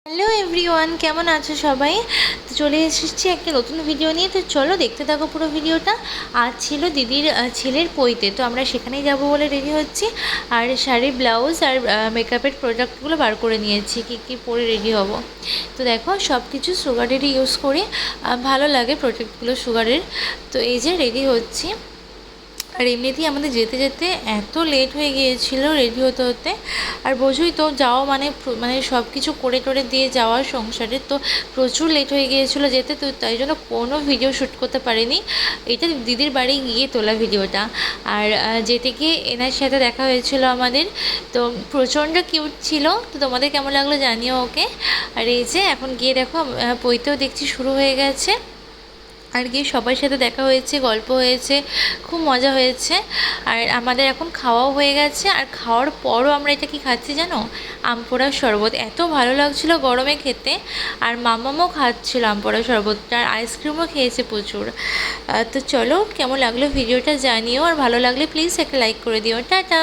Hello everyone, কেমন আছো সবাই? তো চলে এসেছি একটা নতুন ভিডিও নিয়ে। তো চলো দেখতে থাকো পুরো ভিডিওটা। আজ ছিল দিদির ছেলের পৈতে, তো আমরা সেখানেই যাব বলে রেডি হচ্ছি। আর শাড়ি, ব্লাউজ আর মেকআপের প্রোডাক্টগুলো বার করে নিয়েছি, কী কী পরে রেডি হব। তো দেখো সব কিছু সুগারেরই ইউজ করি, ভালো লাগে প্রোডাক্টগুলো সুগারের। তো এই যে রেডি হচ্ছি। আর এমনিতেই আমাদের যেতে যেতে এত লেট হয়ে গিয়েছিল রেডি হতে হতে। আর বোঝোই তো, যাওয়া মানে মানে সব কিছু করে টোরে দিয়ে যাওয়া সংসারে, তো প্রচুর লেট হয়ে গিয়েছিলো যেতে। তো তাই জন্য কোনো ভিডিও শ্যুট করতে পারিনি। এটা দিদির বাড়ি গিয়ে তোলা ভিডিওটা। আর যেতে গিয়ে এনার সাথে দেখা হয়েছিল আমাদের, তো প্রচণ্ড কিউট ছিল। তো তোমাদের কেমন লাগলো জানিও ওকে। আর এই যে এখন গিয়ে দেখো পৈতেও দেখছি শুরু হয়ে গেছে। আর গিয়ে সবার সাথে দেখা হয়েছে, গল্প হয়েছে, খুব মজা হয়েছে। আর আমাদের এখন খাওয়াও হয়ে গেছে। আর খাওয়ার পরও আমরা এটা কি খাচ্ছি জানো? আমপোড়ার শরবত। এত ভালো লাগছিলো গরমে খেতে। আর মামামও খাচ্ছিল আমপোড়ার শরবতটা, আর আইসক্রিমও খেয়েছে প্রচুর। তো চলো কেমন লাগলো ভিডিওটা জানিও, আর ভালো লাগলে প্লিজ একটা লাইক করে দিও। টাটা।